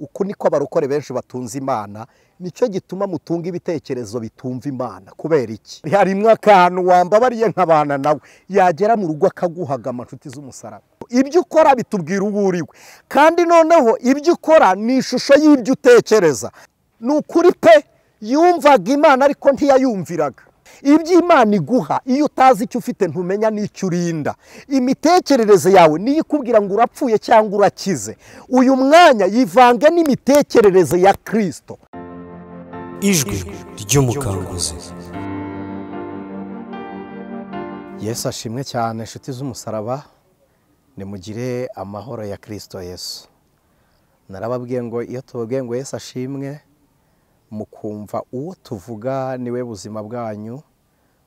uko niko abarokore benshi batunze Imana, nicyo gituma mutunga ibitekerezo bitumva Imana. Kubera iki? Harimwo akantu wambabariye nk'abana nawe yagera mu rugo akaguhaga amanshuti z'umusaraba. Ibyo ukora bitubwira uwo uriwe, kandi noneho ibyo ukora ni ishusho y'ibyo utekereza. Ni ukuri pe, yumvaga Imana ariko ntiyayumviraga. Ibyo Imana iguha iyo utazi icyo ufite ntumenya n'icyo urinda. Imitekerereze yawe niyo ikubwira ngo urapfuye cyangwa urakize. Uyu mwanya yivange n'imitekerereze ya Kristo. Ijwi ry'umukanguzi. Yesu ashimwe cyane inshuti z'umusaraba, nimugire amahoro ya Kristo Yesu. Narababwiye ngo iyo tubabwiye ngo Yesu ashimwe, mukumva uwo tuvuga niwe buzima bwanyu,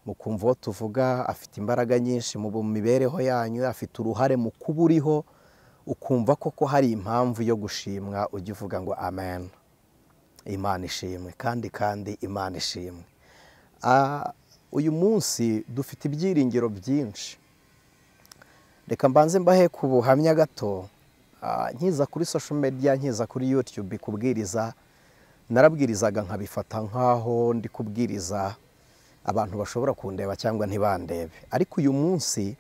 mukumva uwo tuvuga afite imbaraga nyinshi mu mibereho yanyu, afite uruhare mu kuburiho, ukumva koko hari impamvu yo gushimwa, ujye uvuga ngo amen. Imana ishimwe kandi Imana ishimwe. Uyu munsi dufite ibyiringiro byinshi. Reka mbanze mbahe ku buhamya gato. Nkiza kuri social media, nkiza kuri YouTube kubwiriza, narabwirizaga nkabifata nkaho ndi kubwiriza abantu bashobora kundeba cyangwa ntibandebe. Ariko uyu munsi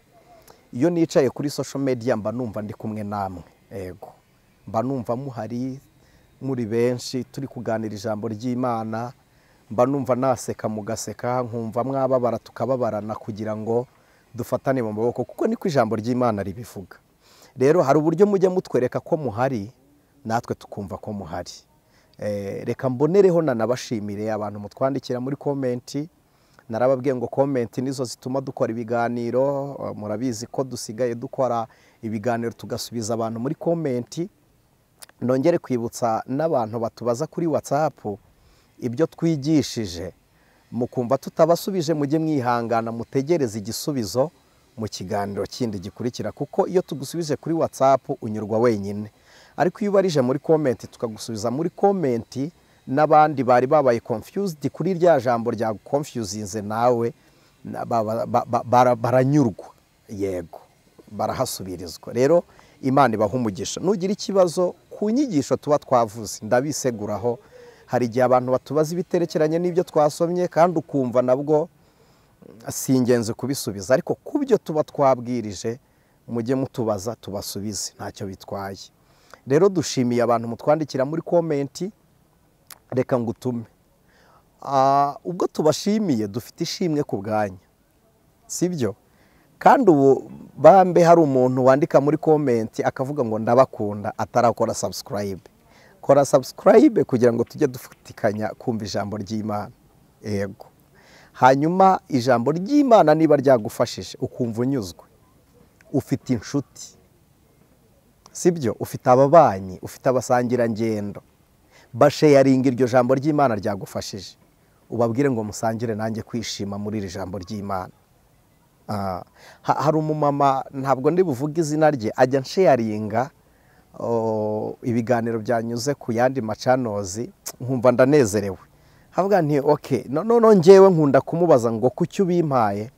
iyo nicaye kuri social media mba numva ndi kumwe namwe. Ego, mba numva muhari muri benshi turi kuganira ijambo ry'Imana, mba numva naseka mugaseka, nkumva mwababara tukababarana kugira ngo dufatane mu maboko, kuko niko ijambo ry'Imana ribivuga. Rero hari uburyo mujya mutwereka ko muhari, natwe tukumva ko muhari. Reka mbonereho nanabashimire abantu mutwandikira muri komenti. Narababwiye ngo komenti nizo zituma dukora ibiganiro. Murabizi ko dusigaye dukora ibiganiro tugasubiza abantu muri komenti. Nongere kwibutsa n'abantu batubaza kuri WhatsApp ibyo twigishije, mukumva tutabasubije mujye mwihangana mutegereze igisubizo mu kiganiro kindi gikurikira, kuko iyo tugusubije kuri WhatsApp unyurwa wenyine. Ariko iyo ubarije muri komenti tukagusubiza muri komenti, n'abandi bari babaye confused kuri rya jambo rya confusinze nawe baranyurwa, yego barahasubirizwa. Rero Imana ibaha umugisha. Nugira ikibazo ku nyigisho tuba twavuze ndabiseguraho. Hari igihe abantu batubaza ibiterekeranye n'ibyo twasomye kandi ukumva nabwo si ingenzi kubisubiza, ariko kubyo tuba twabwirije mujye mutubaza tubasubize, ntacyo bitwaye. Rero dushimiye abantu mutwandikira muri komenti. Reka ngutume, ubwo tubashimiye dufite ishimwe ku bwanyu, sibyo? Kandi ubu bambe hari umuntu wandika muri komenti akavuga ngo ndabakunda atarakora subscribe. Kora subscribe kugira ngo tujye dufatikanya kumva ijambo ry'Imana. Yego, hanyuma ijambo ry'Imana niba ryagufashije ukumva unyuzwe, ufite inshuti, sibyo? Ufite ababanyi, ufite abasangirangendo, basharinga iryo jambo ry'Imana ryagufashije, ubabwire ngo musangire nanjye kwishima muri iri jambo ry'Imana. Hari umumama, ntabwo ndi buvuge izina rye, ajya nsharinga ibiganiro byanyuze ku yandi macanozi, nkumva ndanezerewe. Havuga nti okay, none ngewe nkunda kumubaza ngo kuki ubimpaye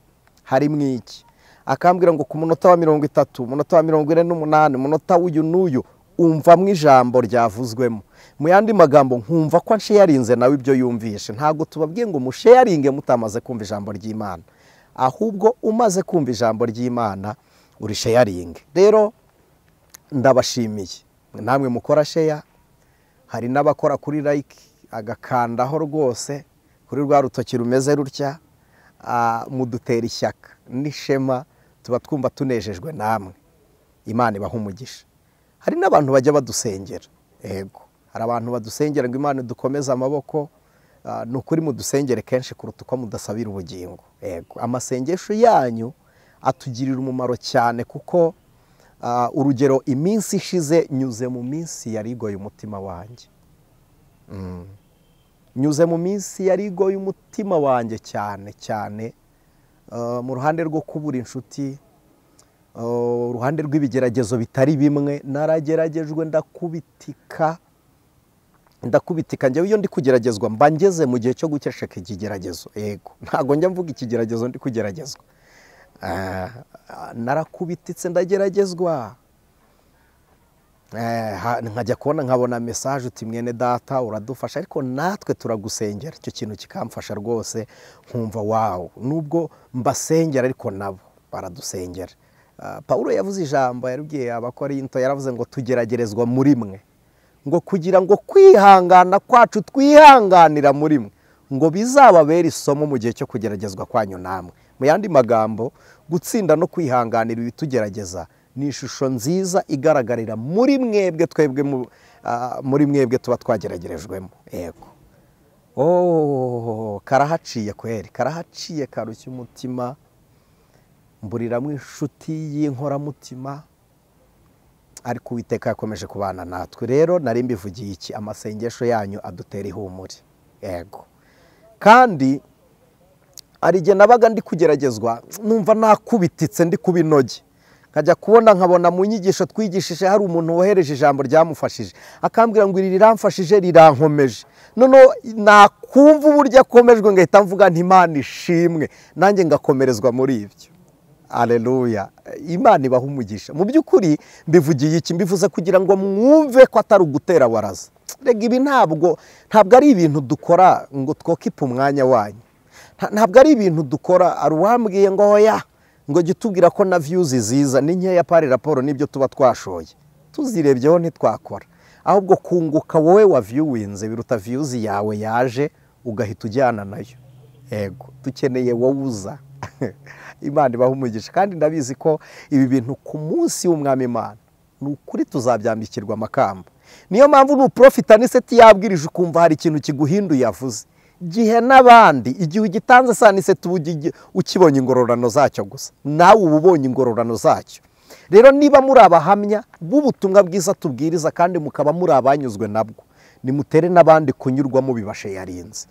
hari mwiki, akambwira ngo ku munota wa 30, umunota wa 48, umunota uyu n'uyu umvamwe ijambo ryavuzwemo. Mu yandi magambo nkumva ko nsharinze nawe ibyo yumvishe. Ntago tubabwiye ngo musharinge mutamaze kumva ijambo ry'Imana, ahubwo umaze kumva ijambo ry'Imana uri sharinge. Rero ndabashimiye namwe mukora share. Hari n'abakora kuri like agakandaho rwose kuri rwa rutoki rumeze rutya, mudutera ishyaka n'ishema, tuba twumva tunejejwe namwe. Imana ibaha umugisha. Hari n'abantu bajya badusengera. Yego, hari abantu badusengera ngo Imana dukomeze amaboko. Nukuri mudusengere kenshi kuruta uko mudasabira ubugingo. Yego, amasengesho yanyu atugirira umumaro cyane, kuko urugero iminsi ishize nyuze mu minsi yarigoye umutima wanjye. Nyuze mu minsi yarigoye umutima wanjye cyane mu ruhande rwo kubura inshuti, uruhande rw'ibigeragezo bitari bimwe. Narageragejwe ndakubitika njyewe. Iyo ndi kugeragezwa mba ngeze mu gihe cyo gukesheka ikigeragezo. Yego, ntago njya mvuga ikigeragezo ndi kugeragezwa. Narakubititse ndageragezwa, nkajya kubona nkabona mesaje uti mwene data uradufasha ariko natwe turagusengera, icyo kintu kikamfasha rwose nkumva wawu, nubwo mbasengera ariko nabo baradusengera. Pawulo yavuze ijambo yarubwiye Abakorinto, yaravuze ngo tugeragerezwa muri mwe, ngo kugira ngo kwihangana kwacu twihanganira muri mwe ngo bizababere isomo mu gihe cyo kugeragezwa kwanyu namwe. Mu yandi magambo, gutsinda no kwihanganira ibitugerageza ni ishusho nziza igaragarira muri mwebwe, muri mwebwe tuba twageragerejwemo. Yego, karahaciye kweri, karahaciye karushya umutima, mburiramo inshuti y'inkoramutima, ariko Uwiteka yakomeje kubana natwe. Rero nari mbivugiye iki, amasengesho yanyu adutera ihumure. Yego, kandi hari igihe nabaga ndi kugeragezwa numva nakubititse ndi kubinoge, nkajya kubona nkabona mu nyigisho twigishije hari umuntu wohereje ijambo ryamufashije, akambwira ngo iri riramfashije rirankomeje, noneho nakumva uburyo akomejwe ngahita mvuga nti Imana ishimwe, nanjye ngakomerezwa muri ibyo. Aleluya, Imana ibaha umugisha. Mu by'ukuri mbivugiye iki, mbivuze kugira ngo mwumve ko atari ugutera waraza. Rega ibi ntabwo ari ibintu dukora ngo twokipe umwanya wanyu, ntabwo ari ibintu dukora ari uwambwiye ngo hoya ngo jya utubwira ko na views ziza ni nkeya pari raporo n'ibyo tuba twashoye tuzirebyeho ntitwakora, ahubwo kunguka wowe wa viewinze biruta views yawe yaje ugahita ujyana nayo. Yego, dukeneye wowe uza. Imana ibaha umugisha, kandi ndabizi ko ibi bintu ku munsi w'umwami Imana ni ukuri tuzabyambikirwa amakamba. Niyo mpamvu n'uprofita n'iseti yabwirije ukumva hari ikintu kiguhinduye yavuze, gihe n'abandi igihe ugitanze saniseti ukibonye ingororano zacyo gusa, nawe uba ubonye ingororano zacyo. Rero niba muri abahamya b'ubutumwa bwiza tubwiriza kandi mukaba muri abanyuzwe nabwo, nimutere n'abandi kunyurwamo bibashe yarinze.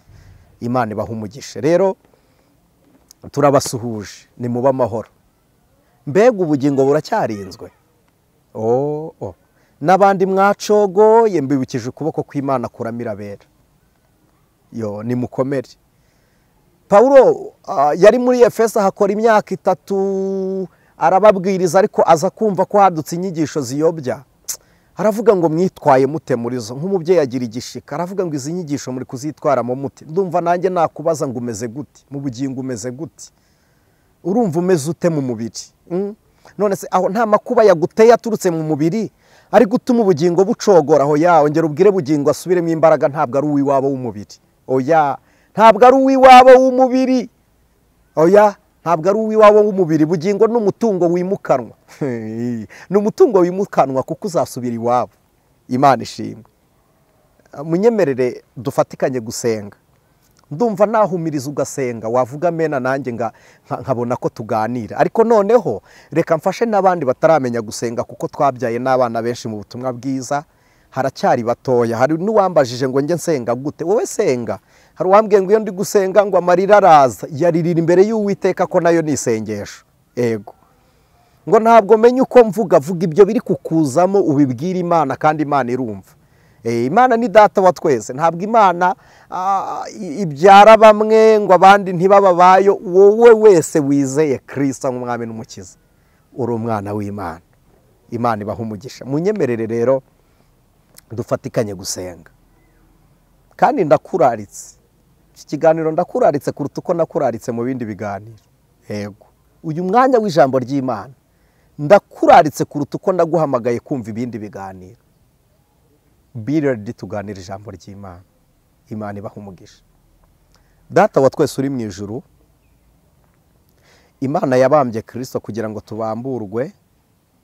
Imana ibaha umugisha. Rero turabasuhuje, ni muba amahoro. Mbega ubugingo buracyarinzwe. N'abandi mwacogoye mbibukije ukuboko kw'Imana kuramira abera. Yo, ni mukomere. Pawulo yari muri Efeso hakora imyaka 3 arababwiriza, ariko aza kumva ko hadutse inyigisho ziyobya. Aravuga ngo mwitwaye mute muri zo, nk'umubyeyi agira igishika, aravuga ngo izi nyigisho muri kuzitwaramo mute. Ndumva nanjye nakubaza ngo umeze gute mu bugingo, umeze gute, urumva umeze ute mu mubiri? None se aho nta makuba yaguteye aturutse mu mubiri ari gutuma ubugingo bucogora? Aho ongera ubwire bugingo asubiremo imbaraga, ntabwo ari uw'iwabo w'umubiri. Oya, ntabwo ari uw'iwabo w'umubiri. Oya, ntabwo ari uw'iwabo w'umubiri. Bugingo ni umutungo wimukanwa. Ni umutungo wimukanwa kuko uzasubira iwabo. Imana ishimwe. Munyemerere dufatikanye gusenga. Ndumva nahumiriza ugasenga, wavuga mena nanjye nkabona ko tuganira. Ariko noneho reka mfashe n'abandi bataramenya gusenga, kuko twabyaye n'abana benshi mu butumwa bwiza, haracyari batoya. Hari n'uwambajije ngo njye nsenga gute. Wowe senga. Hari uwambwiye ngo iyo ndi gusenga ngo amarira araza, yaririra imbere y'Uwiteka ko nayo ni isengesho. Ego, ngo ntabwo menye uko vuga ibyo biri kukuzamo ubibwira Imana, kandi Imana irumva. Imana ni data wa twese, ntabwo Imana ibyara bamwe ngo abandi ntibababayo. Wowe wese wizeye Kristo nk'umwami n'umukiza uri umwana w'Imana. Imana ibaha umugisha. Munyemerere rero dufatikanye gusenga, kandi ndakuraritse iki kiganiro, ndakuraritse kuruta uko nakuraritse mu bindi biganiro. Yego, uyu mwanya w'ijambo ry'Imana ndakuraritse kuruta uko ndaguhamagaye kumva ibindi biganiro. Be ready tuganira ijambo ry'Imana. Imana ibaha umugisha. Data wa twese uri mu ijuru, Imana yabambye Kristo kugira ngo tubamburwe,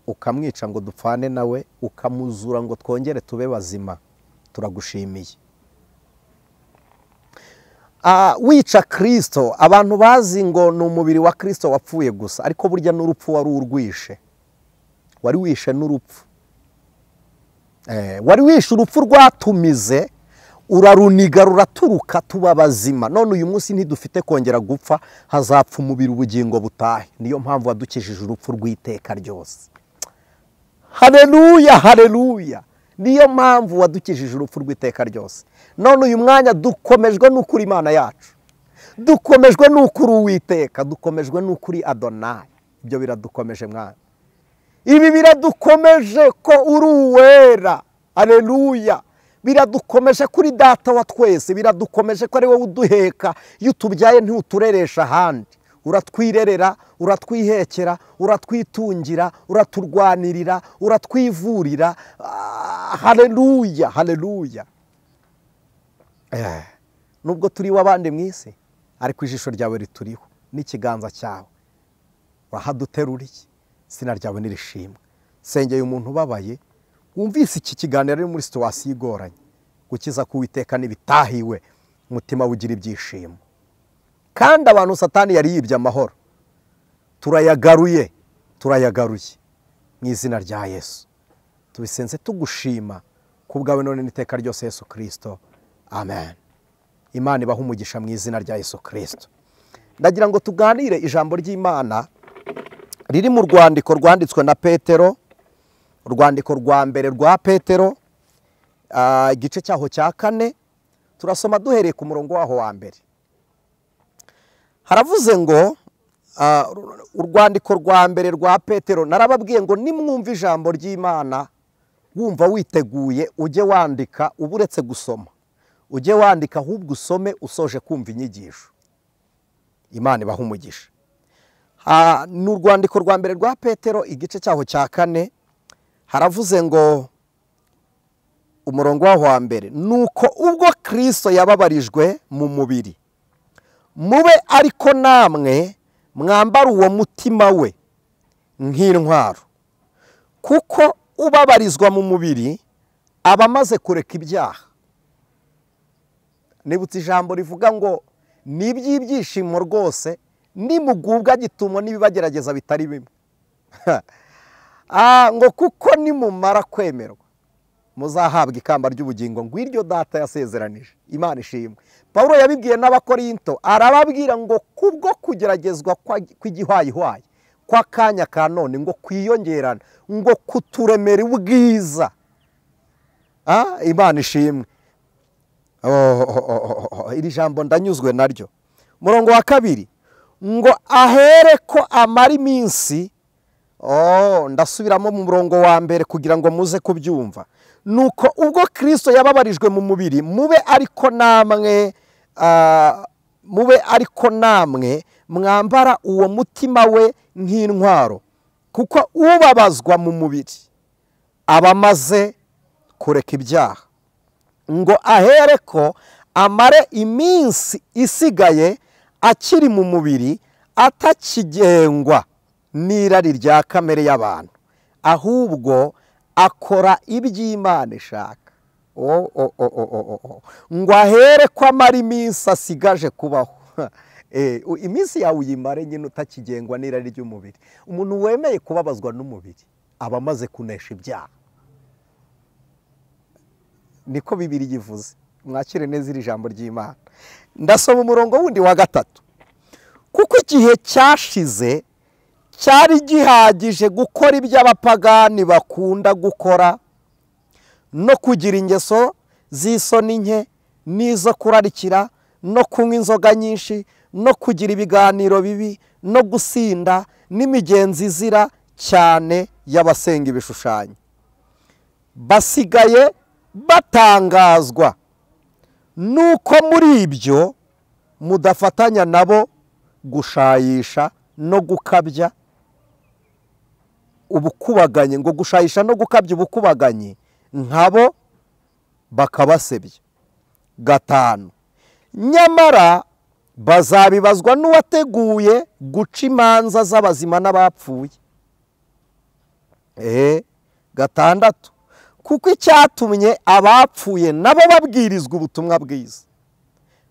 ukamwica ngo dupfane nawe, ukamuzura ngo twongere tube bazima. Turagushimiye. Wica Kristo, abantu bazi ngo ni umubiri wa Kristo wapfuye gusa, ariko burya n'urupfu wari urwishe. Wari wishe n'urupfu. Wari wishe urupfu rwatumize, uraruniga ruraturuka tuba bazima. None uyu munsi ntidufite kongera gupfa, hazapfa umubiri ubugingo butahe. Niyo mpamvu wadukijije urupfu rw'iteka ryose. Haleluya, haleluya. Niyo mpamvu wadukijije urupfu rw'iteka ryose. None uyu mwanya dukomejwe n'ukuri Imana yacu, dukomejwe n'ukuri Uwiteka, dukomejwe n'ukuri Adonai. Ibyo biradukomeje mwana. ibi biradukomeje ko uri uwera. Aleluya. Biradukomeje kuri data wa twese, biradukomeje ko ari wowe uduheka, iyo utubyaye ntutureresha ahandi, uratwirerera, uratwihekera, uratwitungira, uraturwanirira, uratwivurira. Haleluya, haleluya. Nubwo turi w'abandi mu isi, ariko ijisho ryawe rituriho n'ikiganza cyawe, urahaduterura iki? Izina ryawe nirishimwe. Sengeye umuntu ubabaye wumvise iki kiganiro ari muri situwasiyo igoranye, gukiza k'Uwiteka n'ibitahiwe, umutima ugira ibyishimo. Kandi abantu Satani yari yibye amahoro, turayagaruye mu izina rya Yesu. Tubisenze tugushima kubwawe none n'iteka ryose Yesu Kristo. Amen. Imana ibaha umugisha mu izina rya Yesu Kristo. Ndagira ngo tuganire ijambo ry'Imana riri mu rwandiko rwanditswe na Petero, urwandiko rwa mbere rwa Petero, igice cyaho cya 4, turasoma duhereye ku murongo waho wa mbere. Haravuze ngo urwandiko rwa mbere rwa Petero, narababwiye ngo nimwumva ijambo ry'Imana wumva witeguye, ujye wandika, uburetse gusoma ujye wandika, ahubwo usome usoje kumva inyigisho. Imana ibaha umugisha. Ni urwandiko rwa mbere rwa Petero, igice cyaho cya 4, haravuze ngo umurongo waho wa mbere, nuko ubwo Kristo yababarijwe mu mubiri, mube ariko namwe mwambara uwo mutima we nk'intwaro, kuko ubabarizwa mu mubiri aba amaze kureka ibyaha. Nibutse ijambo rivuga ngo ni iby'ibyishimo rwose nimugubwa gitumo n'ibibagerageza bitari bimwe. Ngo kuko nimumara kwemerwa muzahabwa ikamba ry'ubugingo, ngo iryo data yasezeranije. Imana ishimwe. Pawulo yabibwiye n'Abakorinto, arababwira ngo kubwo kugeragezwa kw'igihwayihwayi kw'akanya ka none, ngo kwiyongerana, ngo kuturemera ubwiza. Imana ishimwe. Iri jambo ndanyuzwe naryo. Murongo wa 2, ngo ahere ko amara iminsi. Ndasubiramo mu murongo wa mbere kugira ngo muze kubyumva. Nuko ubwo Kristo yababarijwe mu mubiri, mube ariko namwe mwambara uwo mutima we nk'intwaro, kuko ubabazwa mu mubiri aba amaze kureka ibyaha. Ngo ahere ko amare iminsi isigaye akiri mu mubiri, atakigengwa n'irari rya kamere y'abantu, ahubwo akora iby'Imana ishaka. Ngo ahere ko amara iminsi asigaje kubaho. Iminsi yawe uyimare nyine utakigengwa n'irari ry'umubiri. Umuntu wemeye kubabazwa n'umubiri aba amaze kunesha ibyaha. Niko Bibiliya ivuze. Mwakire neza iri jambo ry'Imana. Ndasoma umurongo wundi wa 3. Kuko igihe cyashize cyari gihagije gukora ibyo abapagani bakunda gukora, no kugira ingeso z'isoni nke n'izo kurarikira, no kunywa inzoga nyinshi, no kugira ibiganiro bibi, no gusinda, n'imigenzo izira cyane y'abasenga ibishushanyo. Basigaye batangazwa nuko muri ibyo mudafatanya nabo gushayisha no gukabya ubukubaganyi, ngo gushayisha no gukabya ubukubaganyi nkabo bakabasebya. 5, nyamara bazabibazwa n'uwateguye guca imanza z'abazima n'abapfuye. 6, kuko icyatumye abapfuye nabo babwirizwa ubutumwa bwiza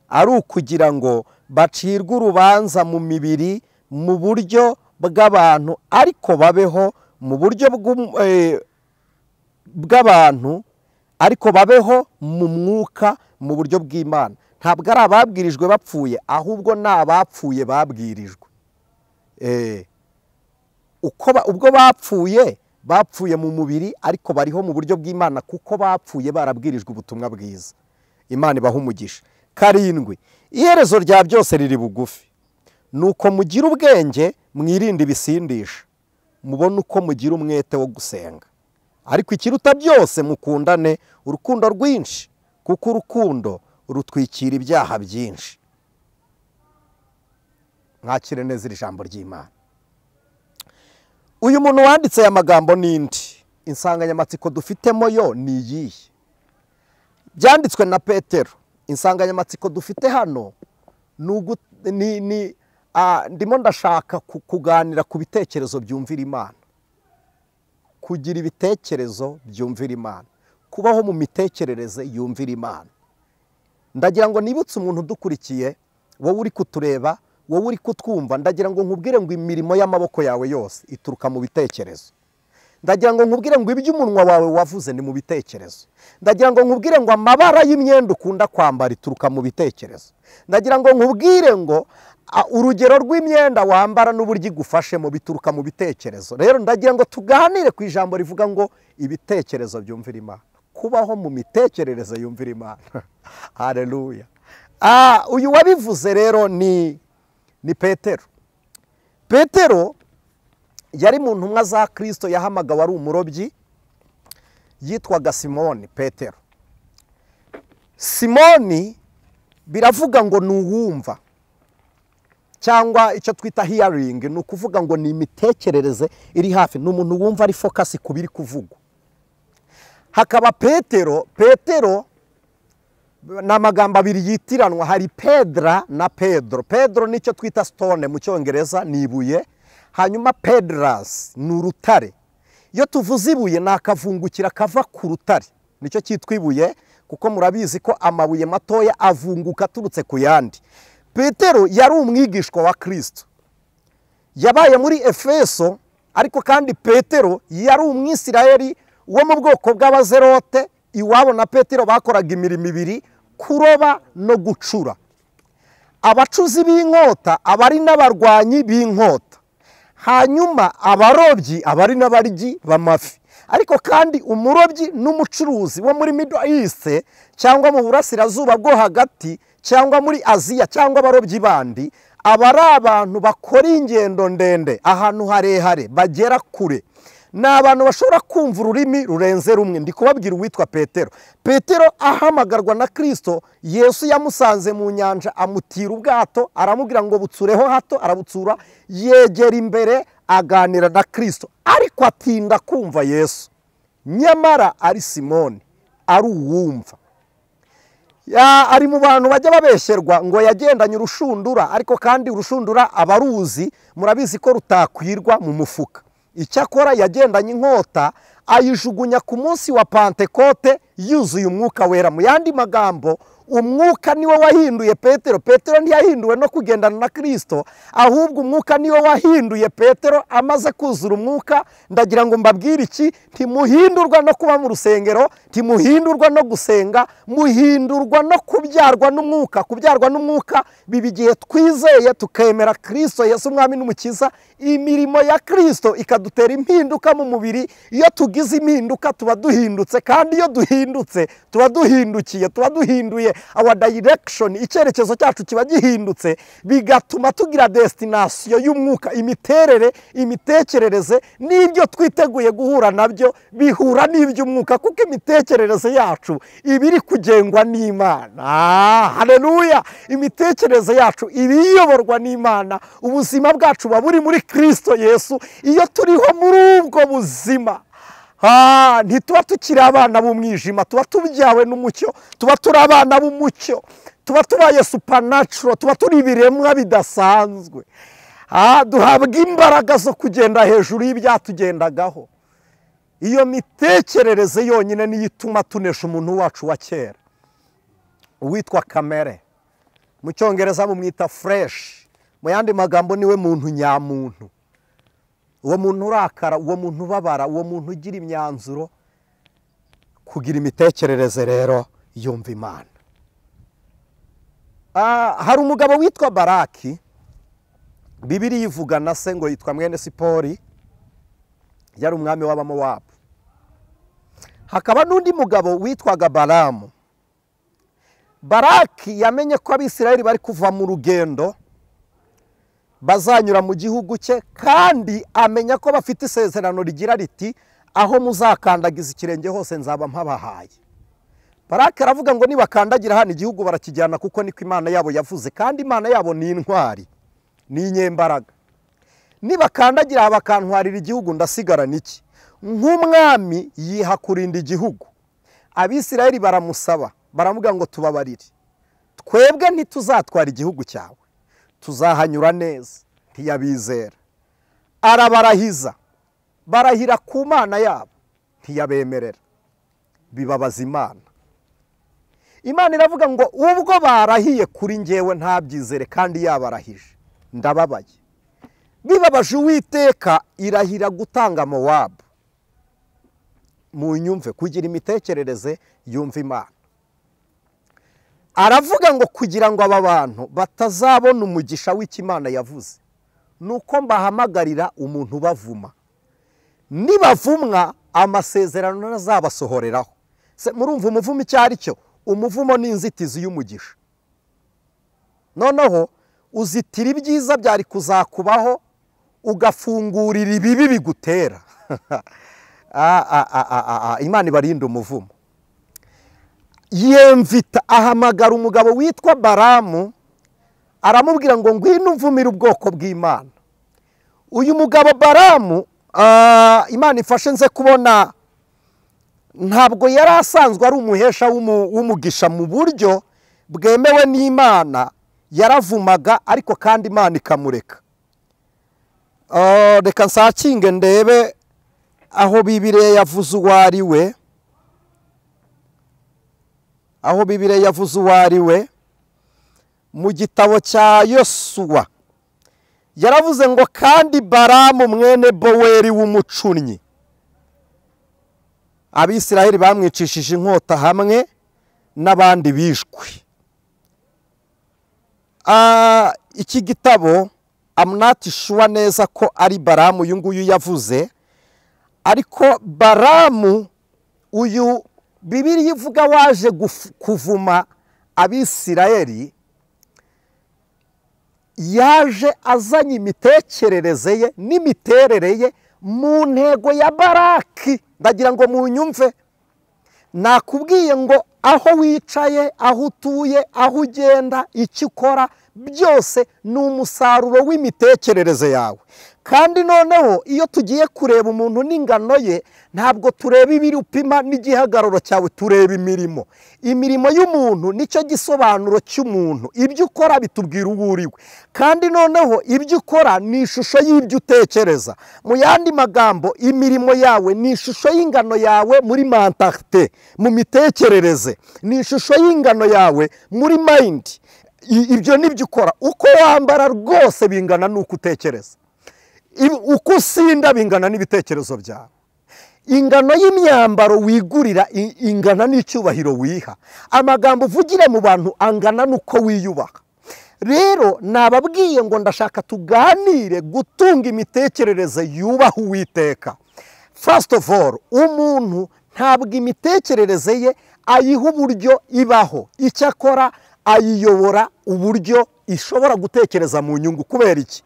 ari ukugira ngo bacirwe urubanza mu mibiri mu buryo bw'abantu, ariko babeho mu buryo bw'abantu, ariko babeho mu mwuka mu buryo bw'Imana. Ntabwo ari ababwirijwe bapfuye, ahubwo ni abapfuye babwirijwe. Ubwo bapfuye mu mubiri, ariko bariho mu buryo bw'Imana kuko bapfuye barabwirijwe ubutumwa bwiza. Imana ibaha umugisha. 7, iherezo rya byose riri bugufi, nuko mugira ubwenge, mwirinde ibisindisha, mubone uko mugira umwete wo gusenga, ariko ikiruta byose mukundane urukundo rwinshi, kuko urukundo rutwikira ibyaha byinshi. Mwakire neza iri jambo ry'Imana. Uyu muntu wanditse aya magambo n'indi, insanganyamatsiko dufitemo yo ni iyihe? Byanditswe na Petero. Insanganyamatsiko dufite hano ndimo ndashaka kuganira ku bitekerezo byumvira Imana, kugira ibitekerezo byumvira Imana, kubaho mu mitekerereze yumvira Imana. Ndagira ngo nibutse umuntu udukurikiye, wowe uri kutureba, wowe uri kutwumva, ndagira ngo nkubwire ngo imirimo y'amaboko yawe yose ituruka mu bitekerezo. Ndagira ngo nkubwire ngo iby'umunwa wawe wavuze ni mu bitekerezo. Ndagira ngo nkubwire ngo amabara y'imyenda ukunda kwambara ituruka mu bitekerezo. Ndagira ngo nkubwire ngo urugero rw'imyenda wambara n'uburyo igufashemo bituruka mu bitekerezo. Rero ndagira ngo tuganire ku ijambo rivuga ngo ibitekerezo byumvira Imana, kubaho mu mitekerereze yumvira Imana. Haleluya. Uyu wabivuze rero ni Petero. Petero yari mu ntumwa za Kristo, yahamagawe ari umurobyi, yitwaga Simoni Petero. Simoni biravuga ngo ni uwumva, cyangwa icyo twita hearing, ni ukuvuga ngo ni imitekerereze iri hafi, ni umuntu wumva ari focus ku biri kuvugwa. Hakaba Petero. Petero ni amagambo abiri yitiranwa, hari Pedra na Pedro. Pedro nicyo twita stone mu cyongereza, ni ibuye. Hanyuma Pedras ni urutare. Iyo tuvuze ibuye ni akavungukira kava ku rutare, nicyo cyitwa ibuye, kuko murabizi ko amabuye matoya avunguka aturutse ku yandi. Petero yari umwigishwa wa Kristo, yabaye muri Efeso, ariko kandi Petero yari umwisirayeli wo mu bwoko bw'abazerote. Iwabo na Petero bakoraga imirimo ibiri, kuroba no gucura. Abacuzi b'inkota, abari n'abarwanyi b'inkota, hanyuma abarobyi, abari n'abaryi b'amafi. Ariko kandi umurobyi n'umucuruzi wo muri Middle East, cyangwa mu burasirazuba bwo hagati, cyangwa muri Aziya, cyangwa abarobyi bandi, aba ari abantu bakora ingendo ndende, ahantu harehare, bagera kure. Ni abantu bashobora kumva ururimi rurenze rumwe. Ndi kubabwira uwitwa Petero. Petero ahamagarwa na Kristo, Yesu yamusanze mu nyanja, amutira ubwato, aramubwira ngo butsureho hato, arabutsura, yegera imbere, aganira na Kristo, ariko atinda kumva Yesu. Nyamara ari Simoni, ari uwumva. Ari mu bantu bajya babesherwa ngo yagendanye urushundura, ariko kandi urushundura abaruzi, murabizi ko rutakwirwa mu mufuka. Icyakora yagendanye inkota, ayijugunya ku munsi wa Pentekote yuzuye umwuka wera. Mu yandi magambo, umwuka niwe wahinduye Petero. Petero ntiyahinduwe no kugendana na Kristo, ahubwo umwuka niwe wahinduye Petero. Amaze kuzura umwuka, ndagira ngo mbabwire iki: ntimuhindurwa no kuba mu rusengero, ntimuhindurwa no gusenga, muhindurwa no kubyarwa n'umwuka. Kubyarwa n'umwuka biba igihe twizeye tukemera Kristo Yesu umwami n'umukiza, imirimo ya Kristo ikadutera impinduka mu mubiri. Iyo tugize impinduka tuba duhindutse, kandi iyo duhindutse tuba duhindukiye, tuba duhinduye our direction, icyerekezo cyacu kiba gihindutse, bigatuma tugira destination y'umwuka. Imiterere, imitekerereze n'ibyo twiteguye guhura nabyo bihura n'iby'umwuka, kuko imitekerereze yacu iba iri kugengwa n'Imana. Haleluya! Imitekerereze yacu iba iyoborwa n'Imana. Ubuzima bwacu buba buri muri Kristo Yesu. Iyo turiho muri ubwo buzima, ntituba tukiri abana b'umwijima, tuba tubyawe n'umucyo, tuba turi abana b'umucyo, tuba tubaye supernatural, tuba turi ibiremwa bidasanzwe. Duhabwa imbaraga zo kugenda hejuru y'ibyatugendagaho. Iyo mitekerereze yonyine niyo ituma tunesha umuntu wacu wa kera, uwitwa kamere. Mu cyongereza bamwita fresh, mu yandi magambo niwe muntu nyamuntu. Uwo muntu urakara, uwo muntu ubabara, uwo muntu ugira imyanzuro. Kugira imitekerereze rero yumva Imana. Hari umugabo witwa Baraki, Bibiliya ivuga na se ngo yitwa mwene Sipori, yari umwami w'Abamowabu. Hakaba n'undi mugabo witwaga Balamu. Baraki yamenye ko Abisirayeli bari kuva mu rugendo, bazanyura mu gihugu cye, kandi amenya ko bafite isezerano rigira riti aho muzakandagiza ikirenge hose nzaba mpabahaye. Baraki aravuga ngo nibakandagira hano igihugu barakijyana, kuko niko Imana yabo yavuze, kandi Imana yabo ni intwari, ni inyembaraga. Nibakandagira bakantwarira igihugu ndasigara niki? Nk'umwami yiha kurinda igihugu. Abisirayeli baramusaba, baravuga ngo tubabarire, twebwe ntituzatwara igihugu cyawe, tuzahanyura neza. Ntiyabizera, arabarahiza, barahira ku Mana yabo, ntiyabemerera. Bibabaza Imana. Imana iravuga ngo ubwo barahiye kuri njyewe ntabyizere kandi yabarahije, ndababaye. Bibabaje Uwiteka irahira gutanga Mowabu. Mu nyumve, kugira imitekerereze yumva Imana. Aravuga ngo kugira ngo aba bantu batazabona umugisha w'Imana yavuze, nuko mbahamagarira umuntu bavuma. Nibavumwa amasezerano nazabasohoreraho. Murumva umuvumo icyo ari cyo? Umuvumo ni inzitizi y'umugisha. Noneho uzitira ibyiza byari kuzakubaho, ugafungurira ibibi bigutera. Imana ibarinda umuvumo. Yemvita ahamagara umugabo witwa Baramu, aramubwira ngo ngwino umvumire ubwoko bw'Imana. Uyu mugabo Baramu, Imana ifashe nze kubona, ntabwo yari asanzwe ari umuhesha w'umugisha mu buryo bwemewe n'Imana. Yaravumaga ariko kandi Imana ikamureka. Reka nsakinge ndebe aho Bibiliya yavuze uwo ari we, aho Bibiliya yavuze uwo ari we. Mu gitabo cya Yosuwa yaravuze ngo kandi Baramu mwene Boweri w'umucunnyi, Abisirayeli bamwicishije inkota hamwe n'abandi bishwe. Iki gitabo amnatishuwa neza ko ari Baramu uyu nguyu yavuze, ariko Baramu uyu Bibiliya ivuga waje kuvuma Abisirayeli, yaje azanye imitekerereze ye n'imiterere ye mu ntego ya Baraki. Ndagira ngo munyumve, nakubwiye ngo aho wicaye, aho utuye, aho ugenda, icyo ukora byose ni umusaruro w'imitekerereze yawe. Kandi noneho iyo tugiye kureba umuntu n'ingano ye, ntabwo tureba ibirupima n'igihagararo cyawe, tureba imirimo. Imirimo y'umuntu nicyo gisobanuro cy'umuntu. Ibyo ukora bitubwira uwo uriwe, kandi noneho ibyo ukora ni ishusho y'ibyo utekereza. Mu yandi magambo, imirimo yawe ni ishusho y'ingano yawe muri mentalite, mu mitekerereze. Ni ishusho y'ingano yawe muri mind. Ibyo nibyo ukora. Uko wambara rwose bingana n'uko utekereza. Uko usinda bingana n'ibitekerezo byawe. Ingano y'imyambaro wigurira ingana n'icyubahiro wiha. Amagambo uvugira mu bantu angana n'uko wiyubaha. Rero nababwiye ngo ndashaka tuganire gutunga imitekerereze yubaha Uwiteka. First of all, umuntu ntabwo imitekerereze ye ayiha uburyo ibaho. Icyo akora ayiyobora uburyo ishobora gutekereza mu nyungu. Kubera iki?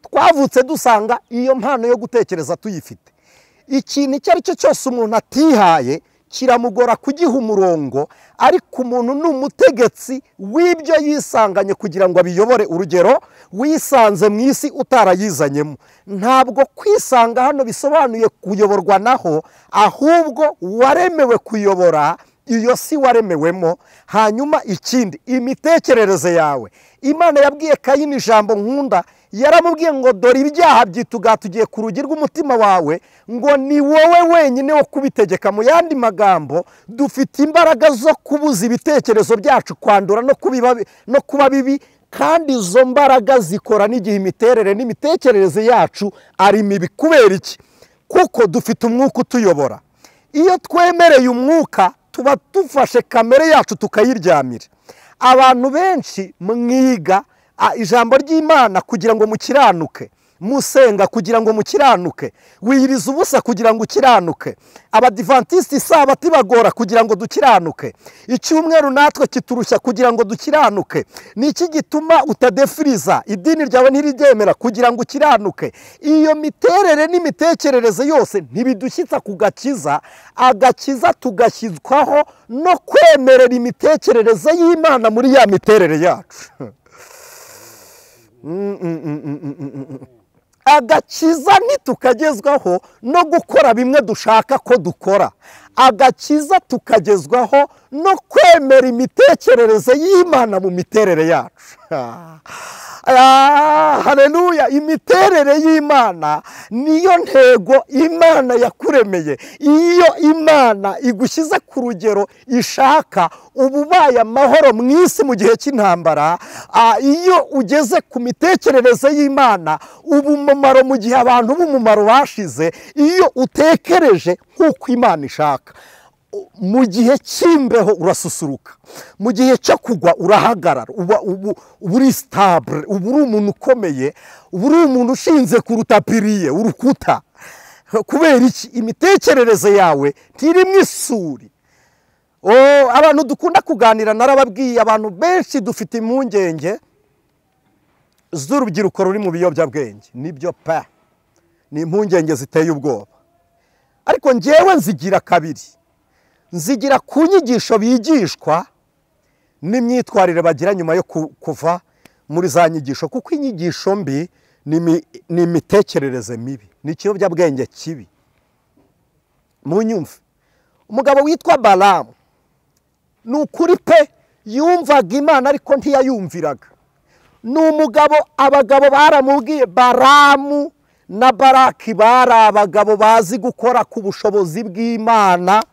Twavutse dusanga iyo mpano yo gutekereza tuyifite. Ikintu icyo ari cyo cyose umuntu atihaye kiramugora kugiha umurongo, ariko umuntu ni umutegetsi w'ibyo yisanganye kugira ngo abiyobore. Urugero, wisanze mu isi utarayizanyemo. Ntabwo kwisanga hano bisobanuye kuyoborwa naho, ahubwo waremewe kuyobora iyo si waremewemo. Hanyuma ikindi, imitekerereze yawe. Imana yabwiye Kayini ijambo nkunda, yaramubwiye ngo dore ibyaha byitugatugiye ku rugi rw'umutima wawe, ngo ni wowe wenyine wo kubitegeka. Mu yandi magambo, dufite imbaraga zo kubuza ibitekerezo byacu kwandura no kuba bibi, kandi izo mbaraga zikora n'igihe imiterere n'imitekerereze yacu ari mibi. Kubera iki? Kuko dufite umwuka utuyobora. Iyo twemereye umwuka, tuba dufashe kamere yacu tukayiryamira. Abantu benshi mwiga ijambo ry'Imana kugira ngo mukiranuke, musenga kugira ngo mukiranuke, wiyiriza ubusa kugira ngo ukiranuke. Abadivantisiti isabato ibagora kugira ngo dukiranuke, icyumweru natwe kiturushya kugira ngo dukiranuke. Ni iki gituma utadefiriza? Idini ryawe ntiriryemera kugira ngo ukiranuke. Iyo miterere n'imitekerereze yose ntibidushyitsa ku gakiza. Agakiza tugashyizwaho no kwemerera imitekerereze y'Imana muri ya miterere yacu. Agakiza ntitukagezwaho no gukora bimwe dushaka ko dukora. Agakiza tukagezwaho no kwemera imitekerereze y'Imana mu miterere yacu. Haleluya! Imiterere y'Imana niyo ntego Imana yakuremeye. Iyo Imana igushyize ku rugero ishaka, uba ubaye amahoro mu isi mu gihe cy'intambara. Iyo ugeze ku mitekerereze y'Imana uba umumaro mu gihe abantu b'umumaro bashize. Iyo utekereje nk'uko Imana ishaka, mu gihe cy'imbeho urasusuruka, mu gihe cyo kugwa urahagarara, uba uri sitabure, uba uri umuntu ukomeye, uba uri umuntu ushinze ku rutapiriye urukuta. Kubera iki? Imitekerereze yawe ntirimo isuri. Abantu dukunda kuganira, narababwiye, abantu benshi dufite impungenge z'urubyiruko ruri mu biyobyabwenge. Nibyo pe, ni impungenge ziteye ubwoba, ariko njyewe nzigira kabiri. Nzigira ku nyigisho bigishwa n'imyitwarire bagira nyuma yo kuva muri za nyigisho, kuko inyigisho mbi ni imitekerereze mibi, ni ikiyobyabwenge kibi. Munyumve, umugabo witwa Balamu, ni ukuri pe, yumvaga Imana ariko ntiyayumviraga. Ni umugabo abagabo baramubwiye. Balamu na Baraki bari abagabo bazi gukora ku bushobozi bw'Imana.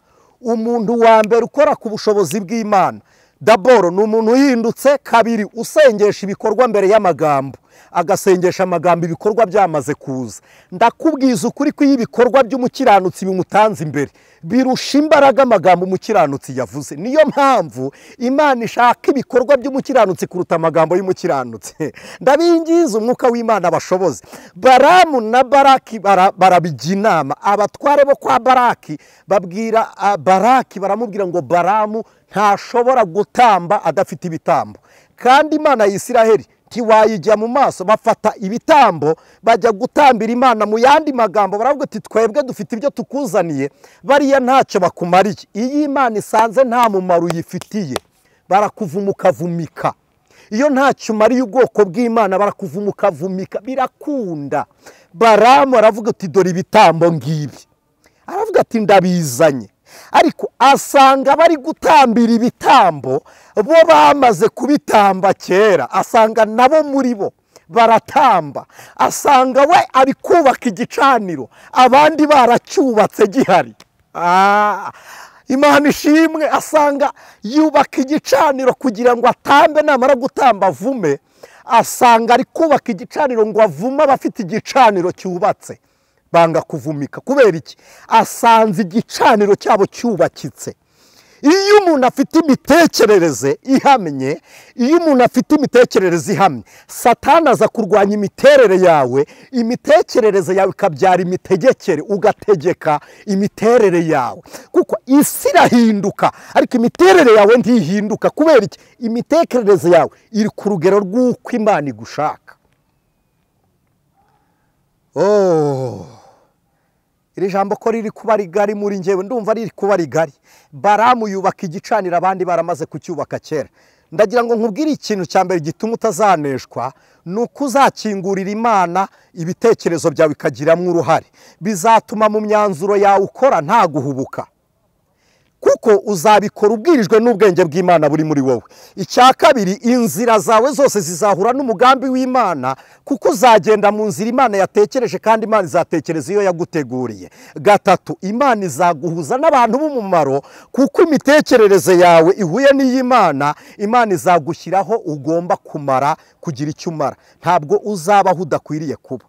Umuntu wa mbere ukora ku bushobozi bw'Imana daboro ni umuntu uhindutse. Kabiri, usengesha ibikorwa mbere y'amagambo, agasengesha amagambo ibikorwa byamaze kuza. Ndakubwiza ukuri ko iyo ibikorwa by'umukiranutsi bimutanze imbere birusha imbaraga amagambo umukiranutsi yavuze. Niyo mpamvu Imana ishaka ibikorwa by'umukiranutsi kuruta amagambo y'umukiranutsi. Ndabingiza umwuka w'Imana bashoboze. Balamu na Baraki barabijya inama. Abatware bo kwa Baraki babwira Baraki, baramubwira ngo Balamu ntashobora gutamba adafite ibitambo, kandi Imana ya Isiraheli ntiwayijya mu maso. Bafata ibitambo bajya gutambira Imana. Mu yandi magambo baravuga ati twebwe dufite ibyo tukuzaniye, bariya ntacyo bakumariye. Iyo Imana isanze nta mumaro uyifitiye barakuvuma ukavumika. Iyo ntacyo umariye ubwoko bw'Imana barakuvuma ukavumika, birakunda. Balamu aravuga ati dore ibitambo ngibi, aravuga ati ndabizanye. Ariko asanga bari gutambira ibitambo bo bamaze kubitamba kera. Asanga nabo muri bo baratamba. Asanga we ari kubaka igicaniro, abandi baracyubatse gihari. Imana ishimwe. Asanga yubaka igicaniro kugira ngo atambe, namara gutamba avume. Asanga ari kubaka igicaniro ngo avume abafite igicaniro cyubatse. Banga kuvumika. Kubera iki? Asanze igicaniro cyabo cyubakitse. Iyo umuntu afite imitekerereze ihamye, Satani aza kurwanya imiterere yawe. Imitekerereze yawe ikabyara imitegekere, ugategeka imiterere yawe. Kuko isi irahinduka ariko imiterere yawe ntihinduka. Kubera iki? Imitekerereze yawe iri ku rugero rw'uko Imana igushaka. Iri jambo ko riri kuba rigari muri njyewe, ndumva riri kuba rigari. Balamu yubaka igicaniro, abandi baramaze kucyubaka kera. Ndagira ngo nkubwire ikintu cya mbere gituma utazaneshwa, ni uko uzakingurira Imana ibitekerezo byawe bikagiramo uruhare. Bizatuma mu myanzuro yawe ukora nta guhubuka, kuko uzabikora ubwirijwe n'ubwenge bw'Imana buri muri wowe. Icya kabiri, inzira zawe zose zizahura n'umugambi w'Imana, kuko uzagenda mu nzira Imana yatekereje, kandi Imana izatekereza iyo yaguteguriye. Gatatu, Imana izaguhuza n'abantu b'umumaro, kuko imitekerereze yawe ihuye n'iy'Imana. Imana izagushyiraho ugomba kumara, kugira icyo umara. Ntabwo uzabaho udakwiriye kuba.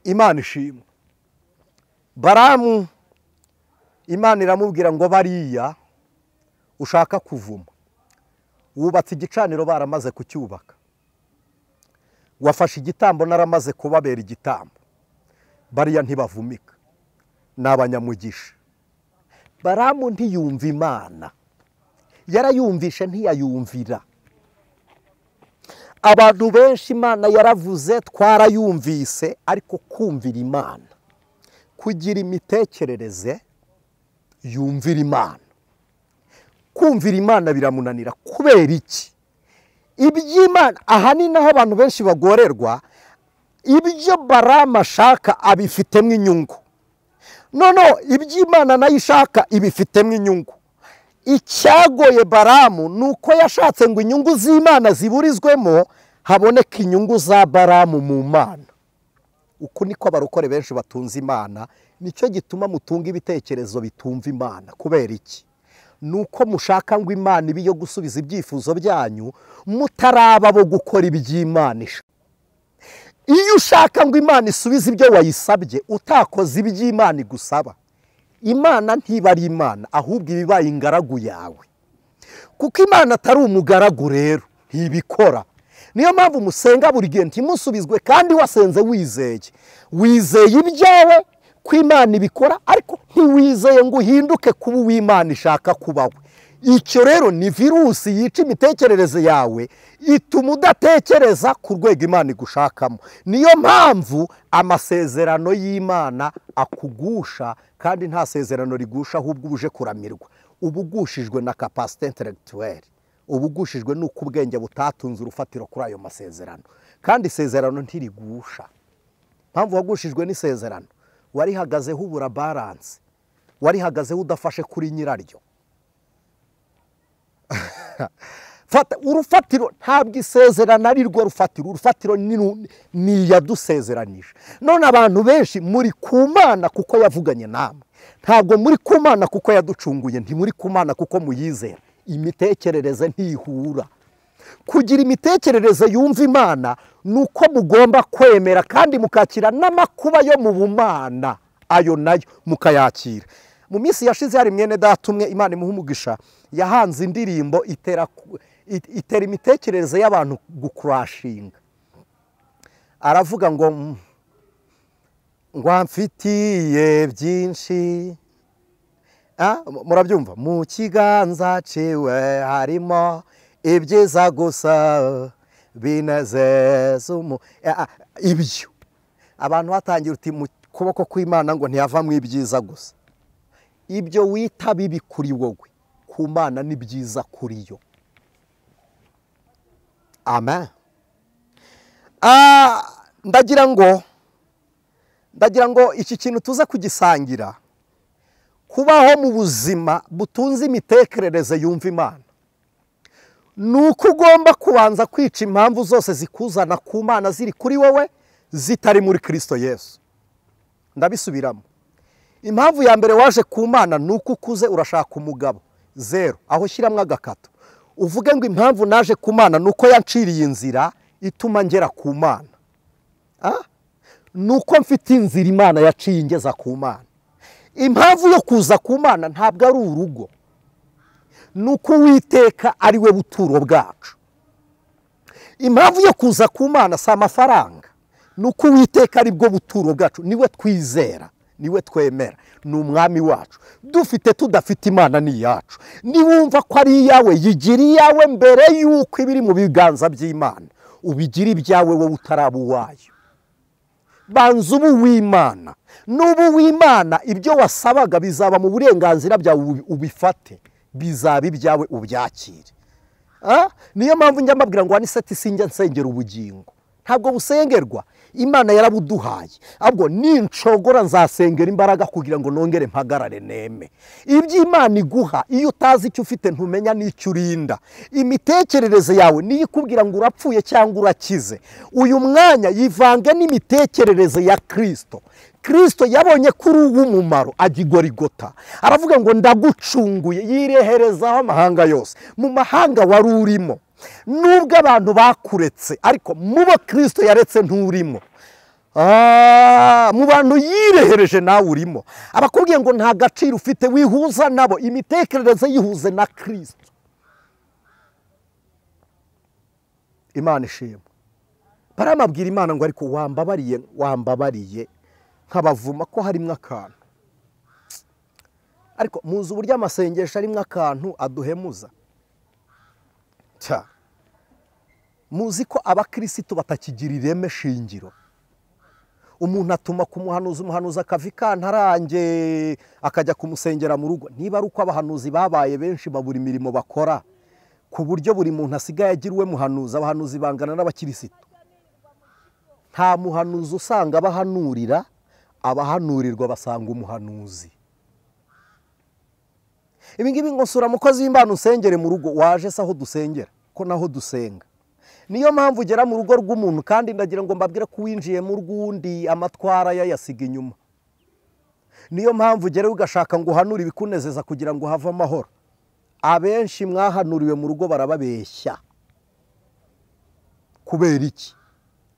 Imana ishimwe. Balamu, Imana iramubwira ngo bariya ushaka kuvuma, wubatse igicaniro baramaze kucyubaka. wafashe igitambo naramaze kubabera igitambo. Bariya ntibavumika, ni abanyamugisha. Baramu ntiyumva Imana, yarayumvishe ntiyayumvira. Abantu benshi Imana yaravuze twarayumvise, ariko kumvira Imana, kugira imitekerereze yumvira Imana, kumvira Imana biramunanira. Kubera iki? Iby'Imana, aha ni naho abantu benshi bagorerwa. Ibyo Baramu ashaka abifitemo inyungu, noneho iby'Imana nayo ishaka ibifitemo inyungu. Icyagoye Baramu ni uko yashatse ngo inyungu z'Imana ziburizwemo, haboneka inyungu za Baramu mu Mana. Uko niko abarokore benshi batunze Imana, nicyo gituma mutunga ibitekerezo bitumva Imana. Kubera iki? Nuko mushaka ngo Imana ibe yo gusubiza ibyifuzo byanyu, mutaraba bo gukora iby'Imana ishaka. Iyo ushaka ngo Imana isubize ibyo wayisabye, utakoze iby'Imana igusaba, Imana ntiba ari Imana, ahubwo ibibaye ingaragu yawe. Kuko Imana atari umugaragu rero, ntibikora. Niyo mpamvu musenga buri gihe ntimusubizwe, kandi wasenze wizeye. Wizeye ibyawe ko Imana ibikora, ariko ntiwizeye ngo uhinduke kuba uw'Imana ishaka kubawe. Icyo rero ni virusi yica imitekerereze yawe, ituma udatekereza ku rwego Imana igushakamo. Niyo mpamvu amasezerano y'Imana akugusha, kandi nta sezerano rigusha, ahubwo uje kuramirwa. Ubugushijwe na capacité intellectuelle, ubugushijwe nuko ubwenge butatunze urufatiro kuri ayo masezerano. Kandi isezerano ntirigusha. Mpamvu wagushijwe n'isezerano, warihagazeho ubura balance, warihagazeho udafashe kuri nyiraryo. Fata urufatiro, ntabwo isezerano ari rwo rufatiro. Urufatiro ni yadusezeranije. None abantu benshi muri ku Mana kuko yavuganye namwe, ntabwo muri ku Mana kuko yaducunguye, ntimuri ku Mana kuko muyizera. Imitekerereze ntihura. Kugira imitekerereze yumva Imana nuko mugomba kwemera kandi mukakira n'amakuba yo mu bumana, ayo nayo mukayakira. Mu minsi yashize hari mwene data umwe, Imana imuha umugisha, yahanze indirimbo itera imitekerereze y'abantu gukurashinga. Aravuga ngo mfitiye byinshi, murabyumva, mu kiganza ciwe harimo ibyiza gusa binezeza ibyo. Abantu batangira uti mu kuboko kw'Imana ngo ntiyavamo ibyiza gusa. Ibyo wita bibi kuri wowe, ku Mana ni byiza kuri yo. Amen. Ndagira ngo iki kintu tuza kugisangira. Kubaho mu buzima butunze imitekerereze yumva Imana, nuko ugomba kubanza kwica impamvu zose zikuzana ku Mana ziri kuri wowe, zitari muri Kristo Yesu. Ndabisubiramo. Impamvu ya mbere waje ku Mana nuko ukuze urashaka umugabo. Zero. Aho shyiramo agakato. Uvuge ngo impamvu naje ku Mana nuko yanciriye inzira ituma ngera ku Mana. Nuko mfite inzira Imana yaciye ingeza ku Mana. Impamvu yo kuza ku Mana ntabwo ari urugo. Nuko Uwiteka ari we buturo bwacu. Impamvu yo kuza ku Mana si amafaranga. Nuko Uwiteka ari bwo buturo bwacu, niwe twizera, niwe twemera, ni umwami wacu. Dufite tudafite Imana ni iyacu. Niwumva ko ari iyawe, yigira iyawe mbere yuko ibiri mu biganza by'Imana. Ubigira ibyawe wowe utaraba uwayo. Banza ubu w'Imana. N'ubu w'Imana ibyo wasabaga bizaba mu burenganzira byawe, ubifate, bizaba ibyawe ubyakire. Niyo mpamvu njya mbabwira ngo aniseti sinjya nsengera ubugingo. Ntabwo busengerwa, Imana yarabuduhaye. Ahubwo ninshogora nzasengera imbaraga kugira ngo nongere mpagarare neme. Iby'Imana iguha, iyo utazi icyo ufite ntumenya n'icyo urinda. Imitekerereze yawe niyo ikubwira ngo urapfuye cyangwa urakize. Uyu mwanya yivange n'imitekerereze ya Kristo. Kristo yabonye kuri uw'umumaro ajya i Golgotha. Aravuga ngo ndagucunguye, yireherezaho amahanga yose. Mu mahanga wari urimo, nubwo abantu bakuretse, ariko mubo Kristo yaretse nturimo. Mu bantu yirehereje nawe urimo. Abakubwiye ngo nta gaciro ufite, wihuza nabo, imitekerereze yihuze na Kristo. Imana ishimwe. baramabwira Imana ngo ariko wambabariye nk'abavuma ko harimo akantu. Ariko muzi uburyo amasengesho arimo akantu aduhemuza. Muzi ko abakirisitu batakigira ireme shingiro. Umuntu atuma ku umuhanuzi akava ikantarange akajya kumusengera mu rugo. Niba ari uko abahanuzi babaye benshi babura imirimo bakora, ku buryo buri muntu asigaye agira uwe muhanuzi, abahanuzi bangana n'abakirisitu. Nta muhanuzi usanga abahanurira, abahanurirwa basanga umuhanuzi. Ibi ngibi ngo nsura mukozi w'Imana usengere mu rugo, waje se aho dusengera ko naho dusenga. Niyo mpamvu ugera mu rugo rw'umuntu, kandi ndagira ngo mbabwire ko winjiye mu rw'undi amatwara yasiga inyuma. Niyo mpamvu ugera ugashaka ngo uhanure ibikunezeza kugira ngo have amahoro. Abenshi mwahanuriwe mu rugo barababeshya. Kubera iki?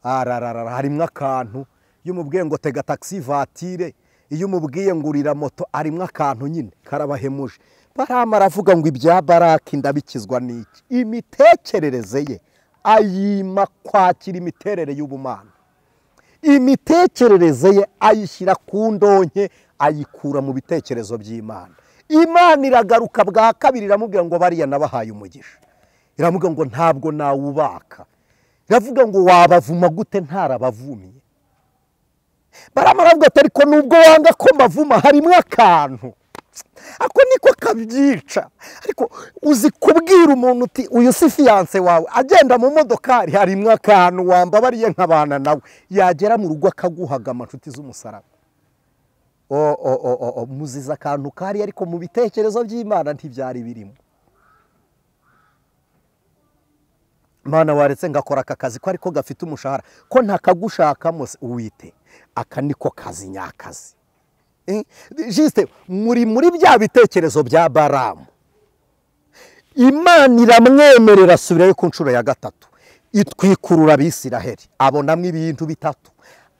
Harimo akantu. Iyo umubwiye ngo tega taxi vatire, iyo umubwiye ngo urira moto, harimo akantu nyine karabahemuje. Baramara avuga ngo ibya Baraki ndabikizwa n'iki? Imitekerereze ye ayima kwakira imiterere y'ubumana. Imitekerereze ye ayishyira ku ndonke, ayikura mu bitekerezo by'Imana. Imana iragaruka bwa kabiri iramubwira ngo bariya nabahaye umugisha. Iramubwira ngo ntabwo nawubaka. Iravuga ngo wabavuma gute ntarabavumiye? Baramara avuga ati ariko nubwo wanga ko mbavuma harimo akantu. Ako niko kabyica. Ariko uzi kubwira umuntu uti uyu si fiance wawe, agenda mu modokari harimo akantu wambabariye nk'abana nawe, yagera mu rugo akaguhaga amanshuti z'umusaraba. Muziza akantu kari, ariko mu bitekerezo by'Imana ntibyari birimo. Mana waretse ngakora aka kazi ko ariko gafite umushahara, ko ntakagushakamo uwite, aka niko kazi nyakazi. Juste muri bya bitekerezo bya Baramu, Imana iramwemerera asubirayo ku nshuro ya gatatu, itwikurura Abisiraheli. Abonamo ibintu bitatu: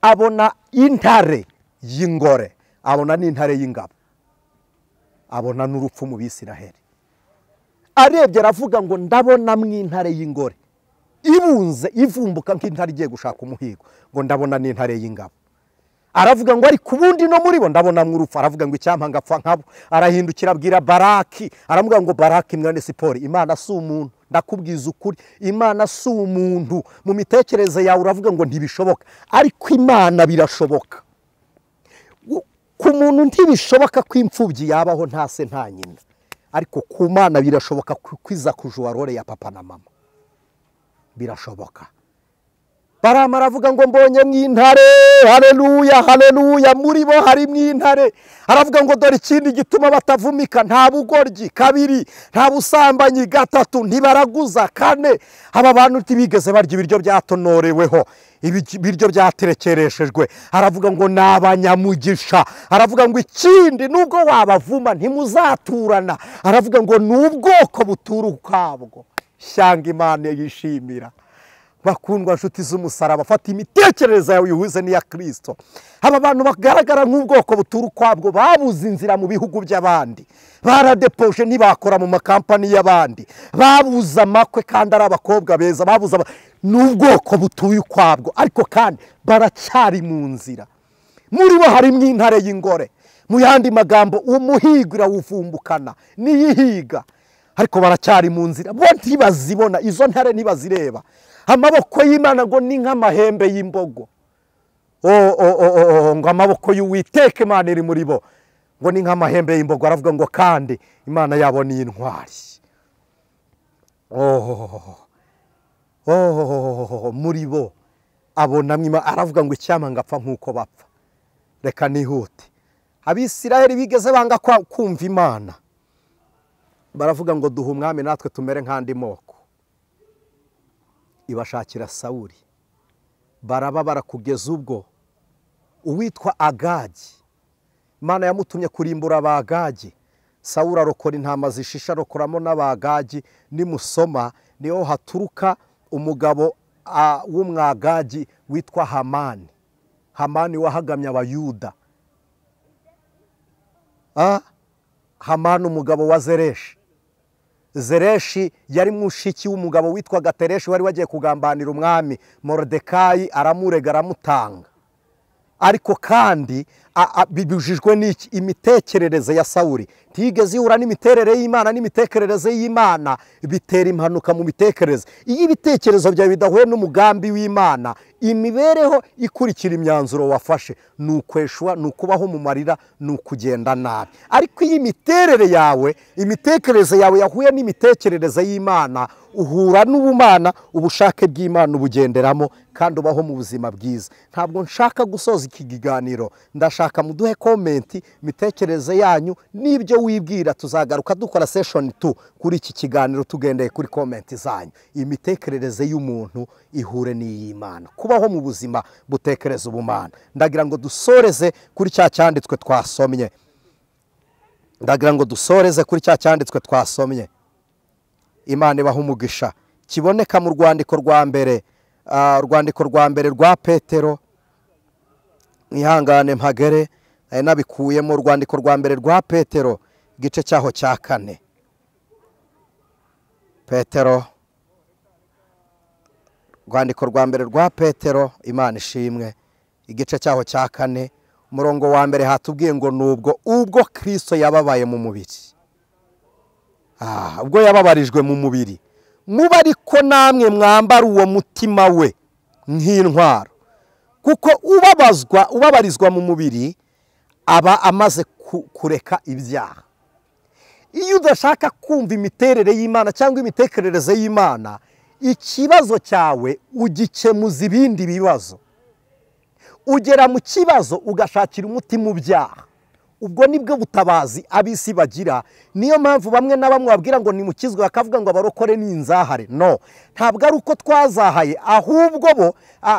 abona intare y'ingore, abona n'intare y'ingabo, abona n'urupfu mu Bisiraheli. Arebye aravuga ngo ndabona mw'intare y'ingore ibunze ivumbuka nk'intare igiye gushaka umuhigo, ngo ndabona n'intare y'ingabo. Aravuga ngo ariko ubundi no muri bo ndabona mw'urupfu. Aravuga ngo icyampa ngapfa nkabo. Arahindukira abwira Baraki, aravuga ngo Baraki mwene Sipori, Imana si umuntu, ndakubwiza ukuri, Imana si umuntu. Mu mitekerereze yawe uravuga ngo ntibishoboka, ariko Imana birashoboka. Ku muntu ntibishoboka ko imfubyi yabaho nta se nta nyina, ariko ku Mana birashoboka kwiza kujuwarore ya papa na mama. Birashoboka. Baramara avuga ngo mbonye mw'intare, haleluya haleluya, muri bo hari mw'intare. Aravuga ngo dore ikindi gituma batavumika: nta bugoryi, kabiri nta busambanyi, gatatu ntibaraguza, kane aba bantu ntibigeze barya ibiryo byatonoreweho, ibiryo byaterekereshejwe. Aravuga ngo nabanyamugisha. Aravuga ngo ikindi nubwo wabavuma ntimuzaturana. Aravuga ngo n'ubwoko butura ukwabwo. Shyanga Imana yishimira. Bakundwa nshuti z'umusaraba, fata imitekerereze yawe uyihuze n'iya Kristo. Aba bantu bagaragara nk'ubwoko butura ukwabwo babuze inzira mu bihugu by'abandi, baradepoje ntibakora mu makampani y'abandi, babuze amakwe kandi ari abakobwa beza, babuze n'ubwoko butuye ukwabwo, ariko kandi baracyari mu nzira. Muri bo harimo intare y'ingore. Mu yandi magambo, umuhigo irawuvumbukana niyihiga, ariko baracyari mu nzira. Bo ntibazibona, izo ntare ntibazireba. Amaboko y'Imana ngo ni nk'amahembe y'imbogo. Ngo amaboko y'Uwiteka Imana iri muri bo ngo ni nk'amahembe y'imbogo. Aravuga ngo kandi Imana yabo ni intwari. Muri bo abonamwe Imana. Aravuga ngo icyampa ngapfa nk'uko bapfa. Reka nihute. Abisiraheli bigeze banga kumva Imana, baravuga ngo duha umwami natwe tumere nk'andi moko. Ibashakira Sawuli. Barababara kugeza ubwo uwitwa Agagi, Imana yamutumye kurimbura abagagi. Sawuli arokora intama zishisha, arokoramo n'abagagi. Nimusoma niho haturuka umugabo w'umwagagi witwa Hamani. Hamani wahagamye abayuda. Hamani umugabo wa Zereshi. Zereshi yari mushiki w'umugabo witwaga Tereshi wari wagiye kugambanira umwami. Moridekayi aramurega aramutanga, ariko kandi bibujijwe n'iki? Imitekerereze ya Sawuli ntigeze ihura n'imiterere y'Imana. N'imitekerereze y'Imana bitera impanuka mu mitekerereze. Iyo ibitekerezo byawe bidahuye n'umugambi w'Imana, imibereho ikurikira imyanzuro wafashe ni ukweshwa, ni ukubaho mu marira, ni ukugenda nabi. Ariko iyo imiterere yawe, imitekerereze yawe yahuye n'imitekerereze y'Imana, uhura n'ubumana, ubushake bw'Imana ubugenderamo, kandi ubaho mu buzima bwiza. Ntabwo nshaka gusoza iki kiganiro, ndashaka muduhe komenti imitekerereze yanyu n'ibyo wibwira. Tuzagaruka dukora session 2 kuri iki kiganiro tugendeye kuri komenti zanyu. Imitekerereze y'umuntu ihure n'iy'Imana, kubaho mu buzima butekereza ubumana. Ndagira ngo dusoreze kuri cya cyanditswe twasomye. Imana ibaha umugisha. Kiboneka mu rwandiko rwa mbere rwa Petero. Ihangane mpagere nabikuye mu rwandiko rwa mbere rwa Petero igice cyaho cya 4. Rwandiko rwa mbere rwa Petero, Imana ishimwe, igice cyaho cya 4 umurongo wa mbere hatubwiye ngo ubwo Kristo yababaye mu mubiri. Ubwo yababarijwe mu mubiri, muba ariko namwe mwambara uwo mutima we nk'intwaro, kuko ubabarizwa mu mubiri aba amaze kureka ibyaha. Iyo udashaka kumva imiterere y'Imana cyangwa imitekerereze y'Imana, ikibazo cyawe ugikemuza ibindi bibazo. Ugera mu kibazo ugashakira umuti mu byaha. Ubwo nibwo butabazi abisi bagira. Niyo mpamvu bamwe na bamwe babwira ngo nimukizwe, bakavuga ngo abarokore ni inzahare. No, ntabwo ari uko twazahaye, ahubwo bo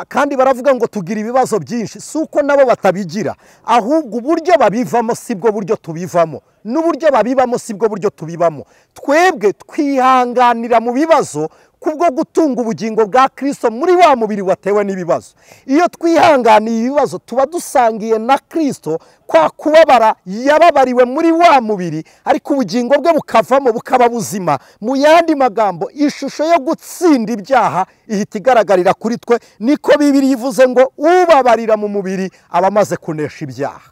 kandi baravuga ngo tugira ibibazo byinshi. Si uko nabo batabigira, ahubwo uburyo babivamo sibwo buryo tubivamo, n'uburyo babibamo sibwo buryo tubibamo. Twebwe twihanganira mu bibazo kubwo gutunga ubugingo bwa Kristo muri wa mubiri watewe n'ibibazo. Iyo twihanganiye ibibazo tuba dusangiye na Kristo kwa kubabara yababariwe muri wa mubiri, ariko ubugingo bwe bukavamo bukaba buzima. Mu yandi magambo, ishusho yo gutsinda ibyaha ihita igaragarira kuri twe. Niko Bibiliya ivuze ngo ubabarira mu mubiri aba amaze kunesha ibyaha.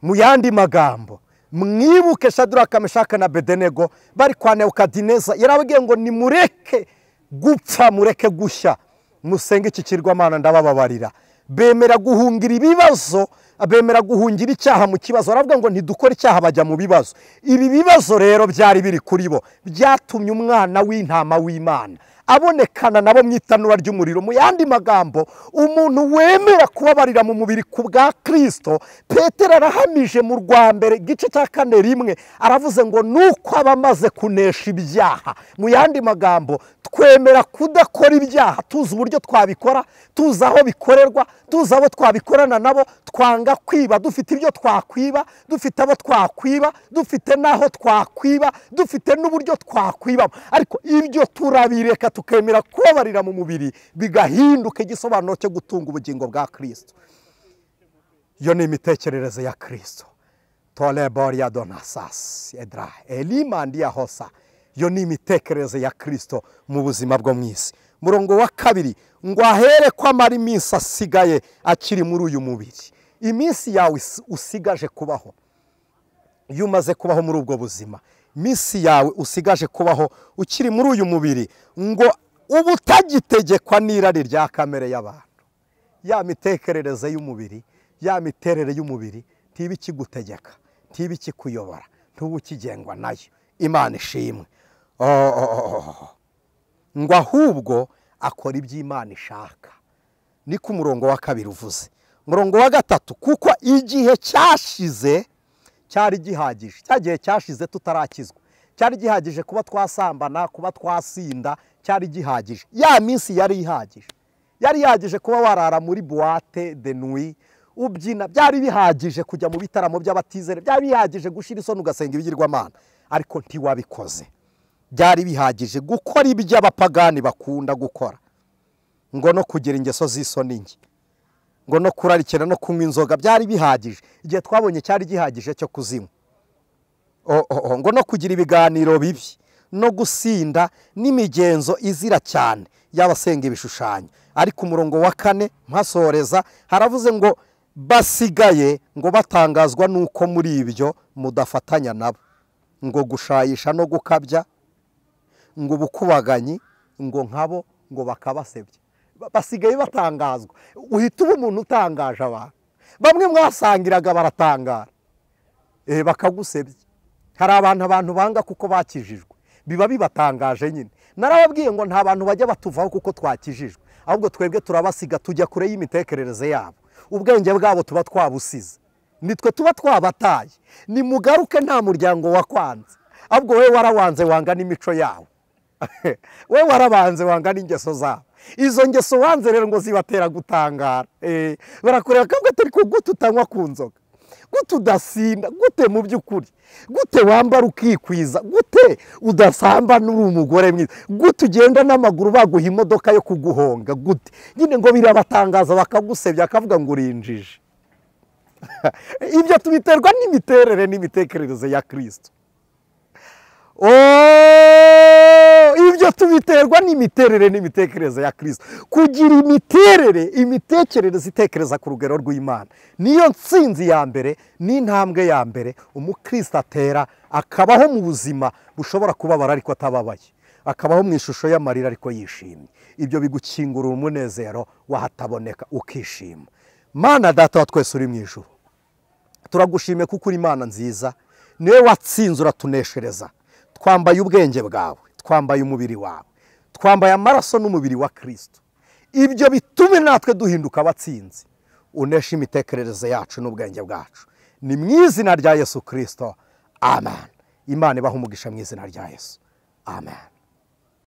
Mu yandi magambo, mwibuke Shadraka, Meshaki na Abedenego bari kwa Nebukadineza. Yarababwiye ngo nimureke gupfa, mureke gushya, musenge iki kirwamana ndabababarira. Bemera guhungira ibibazo, bemera guhungira icyaha mu kibazo. Baravuga ngo ntidukore icyaha, bajya mu bibazo. Ibi bibazo rero byari biri kuri bo, byatumye umwana w'intama w'Imana abonekana nabo mu itanura ry'umuriro. Mu yandi magambo, umuntu wemera kubabarira mu mubiri ku bwa Kristo, Petero arahamije mu rwa mbere igice cya 4:1 aravuze ngo nuko aba amaze kunesha ibyaha. Mu yandi magambo, twemera kudakora ibyaha, tuzi uburyo twabikora, tuzi aho bikorerwa, tuzi abo twabikorana nabo, twanga kwiba, dufite ibyo twakwiba, dufite abo twakwiba, dufite n'aho twakwiba, dufite n'uburyo twakwibamo. Ariko ibyo turabireka tukemera kubabarira mu mubiri, bigahinduka igisobanuro cyo gutunga ubugingo bwa Kristo. Iyo ni imitekerereze ya Kristo. Toleboria donasas edra elimandia hosa. Iyo ni imitekerereze ya Kristo mu buzima bwo mwisi. Murongo wa 2 ngo ahere ko amara iminsi asigaye akiri muri uyu mubiri. Iminsi yawe usigaje kubaho, iyo umaze kubaho muri ubwo buzima, iminsi yawe usigaje kubaho ukiri muri uyu mubiri, ngo ubu utagitegekwa n'irari rya kamere y'abantu. Ya mitekerereze y'umubiri, ya miterere y'umubiri ntiba ikigutegeka, ntiba ikikuyobora, ntuba ukigengwa nayo. Imana ishimwe. Ngo ahubwo akora iby'Imana ishaka. Ni ku murongo wa 2 uvuze. Murongo wa 3, kuko igihe cyashize cyari gihagije. Cyagiye cyashize tutarakizwa, cyari gihagije kuba twasambana, kuba twasinda, cyari gihagije. Ya minsi yari ihagije. Yari ihagije kuba warara muri boîte de nuit ubyina, byari bihagije kujya mu bitaramo by'abatizere, byari bihagije gushira isoni ugasenga ibigirwamana, ariko ntiwabikoze. Byari bihagije gukora ibyo abapagani bakunda gukora, ngo no kugira ingeso z'isoni nke, ngo no kurarikira no kunywa inzoga. Byari bihagije. Igihe twabonye cyari gihagije cyo kuzinywa. Ngo no kugira ibiganiro bibi, no gusinda n'imigenzo izira cyane y'abasenga ibishushanyo. Ariko umurongo wa 4 mpasoreza haravuze ngo basigaye ngo batangazwa nuko muri ibyo mudafatanya nabo, ngo gushayisha no gukabya, ngo ubukubaganyi, ngo nkabo ngo bakabasebya. Basigaye batangazwa. Uhita uba umuntu utangaje abantu. Bamwe mwasangiraga baratangara bakagusebya. Hari abantu banga kuko bakijijwe, biba bibatangaje nyine. Narababwiye ngo nta bantu bajya batuvaho kuko twakijijwe, ahubwo twebwe turabasiga tujya kure y'imitekerereze yabo. Ubwenge bwabo tuba twabusize, nitwe tuba twabataye. Nimugaruke nta muryango wakwanze, ahubwo we warawanze wanga n'imico yawo. We warabanze wanga n'ingeso zabo. Izo ngeso wanze rero ngo zibatera gutangara. Barakureba kabwe turi kuguta utanywa ku nzoga, gute udasinda, gute mu by'ukuri, gute wambara ukikwiza, gute udasamba n'uri umugore mwiza, gute ugenda n'amaguru baguha imodoka yo kuguhonga, gute nyine ngo birabatangaza bakagusebya akavuga ngo urinjije. Ibyo tubiterwa n'imiterere n'imitekerereze ya Kristo. Ibyo tubiterwa n'imiterere n'imitekerereze ya Kristo. Kugira imitekerereze itekereza ku rugero rw'Imana niyo nsinzi ya mbere n'intambwe ya mbere umukristo atera, akabaho mu buzima bushobora kubabara ariko atababaye, akabaho mu ishusho y'amarira ariko yishimye. Ibyo bigukingurira umunezero wahataboneka ukishima. Mana Data wa twese uri mu ijuru, turagushimiye kuko uri Imana nziza, niwe watsinze uratuneshereza. Twambaye ubwenge bwawe, twambaye umubiri wawe, twambaye amaraso n'umubiri wa Kristo. Ibyo bitume natwe duhinduka abatsinzi. Unesha imitekerereze yacu n'ubwenge bwacu. Ni mu izina rya Yesu Kristo. Amen. Imana ibahe umugisha mu izina rya Yesu. Amen.